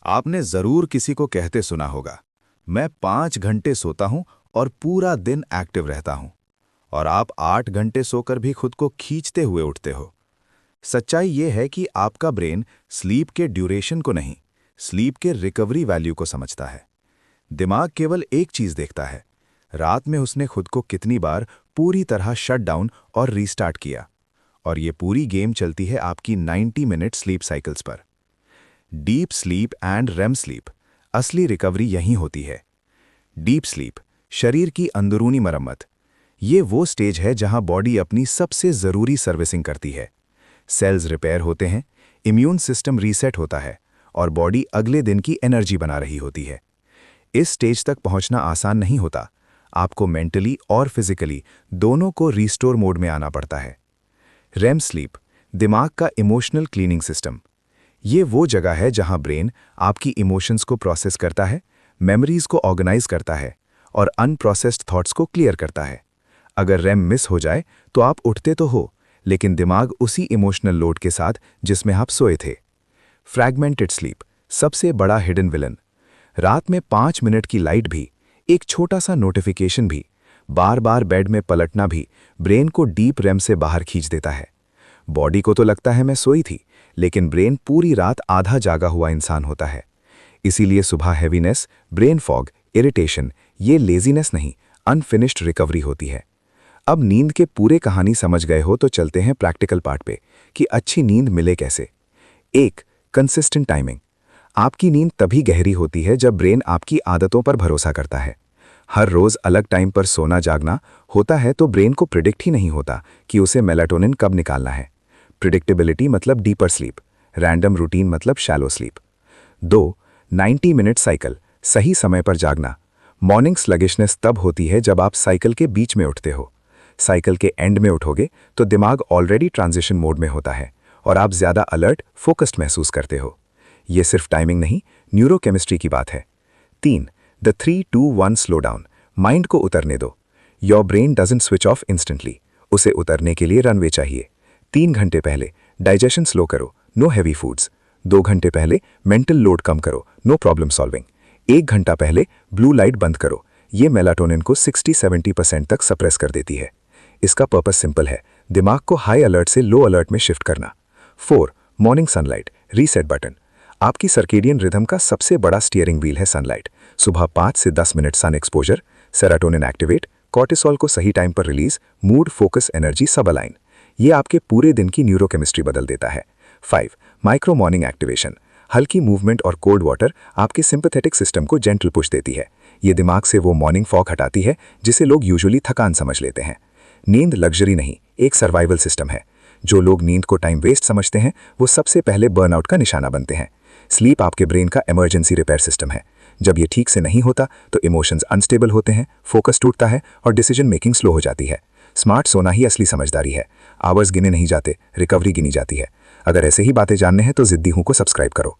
आपने जरूर किसी को कहते सुना होगा, मैं 5 घंटे सोता हूं और पूरा दिन एक्टिव रहता हूं। और आप 8 घंटे सोकर भी खुद को खींचते हुए उठते हो। सच्चाई यह है कि आपका ब्रेन स्लीप के ड्यूरेशन को नहीं, स्लीप के रिकवरी वैल्यू को समझता है। दिमाग केवल एक चीज देखता है, रात में उसने खुद को कितनी बार पूरी तरह शट डाउन और रीस्टार्ट किया। और ये पूरी गेम चलती है आपकी 90 मिनट स्लीप साइकिल्स पर। Deep sleep and REM sleep, असली रिकवरी यहीं होती है। डीप स्लीप, शरीर की अंदरूनी मरम्मत। ये वो स्टेज है जहां बॉडी अपनी सबसे जरूरी सर्विसिंग करती है। सेल्स रिपेयर होते हैं, इम्यून सिस्टम रीसेट होता है और बॉडी अगले दिन की एनर्जी बना रही होती है। इस स्टेज तक पहुंचना आसान नहीं होता। आपको मेंटली और फिजिकली दोनों को रीस्टोर मोड में आना पड़ता है। रेम स्लीप, दिमाग का इमोशनल क्लीनिंग सिस्टम। ये वो जगह है जहां ब्रेन आपकी इमोशंस को प्रोसेस करता है, मेमोरीज को ऑर्गेनाइज करता है और अनप्रोसेस्ड थॉट्स को क्लियर करता है। अगर रेम मिस हो जाए तो आप उठते तो हो, लेकिन दिमाग उसी इमोशनल लोड के साथ जिसमें आप सोए थे। फ्रैगमेंटेड स्लीप, सबसे बड़ा हिडन विलन। रात में 5 मिनट की लाइट भी, एक छोटा सा नोटिफिकेशन भी, बार बार बेड में पलटना भी ब्रेन को डीप रेम से बाहर खींच देता है। बॉडी को तो लगता है मैं सोई थी, लेकिन ब्रेन पूरी रात आधा जागा हुआ इंसान होता है। इसीलिए सुबह हैवीनेस, ब्रेन फॉग, इरिटेशन, ये लेजीनेस नहीं, अनफिनिश्ड रिकवरी होती है। अब नींद के पूरे कहानी समझ गए हो तो चलते हैं प्रैक्टिकल पार्ट पे कि अच्छी नींद मिले कैसे। 1. Consistent timing. आपकी नींद तभी गहरी होती है जब ब्रेन आपकी आदतों पर भरोसा करता है। हर रोज अलग टाइम पर सोना जागना होता है तो ब्रेन को प्रिडिक्ट ही नहीं होता कि उसे मेलाटोनिन कब निकालना है। प्रिडिक्टेबिलिटी मतलब डीपर स्लीप, रैंडम रूटीन मतलब शैलो स्लीप। 2. 90 मिनट साइकिल, सही समय पर जागना। मॉर्निंग स्लगिशनेस तब होती है जब आप साइकिल के बीच में उठते हो। साइकिल के एंड में उठोगे तो दिमाग ऑलरेडी ट्रांजिशन मोड में होता है और आप ज्यादा अलर्ट, फोकस्ड महसूस करते हो। यह सिर्फ टाइमिंग नहीं, न्यूरोकेमिस्ट्री की बात है। 3. द 3-2-1 स्लो डाउन, माइंड को उतरने दो। Your brain doesn't switch off instantly, उसे उतरने के लिए रनवे चाहिए। 3 घंटे पहले डाइजेशन स्लो करो, नो हैवी फूड्स। 2 घंटे पहले मेंटल लोड कम करो, नो प्रॉब्लम सॉल्विंग। 1 घंटा पहले ब्लू लाइट बंद करो, ये मेलाटोनिन को 60-70% तक सप्रेस कर देती है। इसका पर्पस सिंपल है, दिमाग को हाई अलर्ट से लो अलर्ट में शिफ्ट करना। 4. Morning sunlight, reset button. आपकी सर्केडियन रिदम का सबसे बड़ा स्टीयरिंग व्हील है सनलाइट। सुबह 5 से 10 minute sun exposure, serotonin activate, cortisol को सही टाइम पर रिलीज, मूड, फोकस, एनर्जी सब अलाइन। ये आपके पूरे दिन की न्यूरोकेमिस्ट्री बदल देता है। 5. माइक्रो मॉर्निंग एक्टिवेशन, हल्की मूवमेंट और कोल्ड वाटर आपके सिंपैथेटिक सिस्टम को जेंटल पुश देती है। ये दिमाग से वो मॉर्निंग फॉग हटाती है जिसे लोग यूजुअली थकान समझ लेते हैं। नींद लग्जरी नहीं, एक सर्वाइवल सिस्टम है। जो लोग नींद को टाइम वेस्ट समझते हैं वो सबसे पहले बर्नआउट का निशाना बनते हैं। स्लीप आपके ब्रेन का इमरजेंसी रिपेयर सिस्टम है। जब ये ठीक से नहीं होता तो इमोशंस अनस्टेबल होते हैं, फोकस टूटता है और डिसीजन मेकिंग स्लो हो जाती है। स्मार्ट सोना ही असली समझदारी है। आवर्स गिने नहीं जाते, रिकवरी गिनी जाती है। अगर ऐसे ही बातें जानने हैं तो जिद्दी हूं को सब्सक्राइब करो।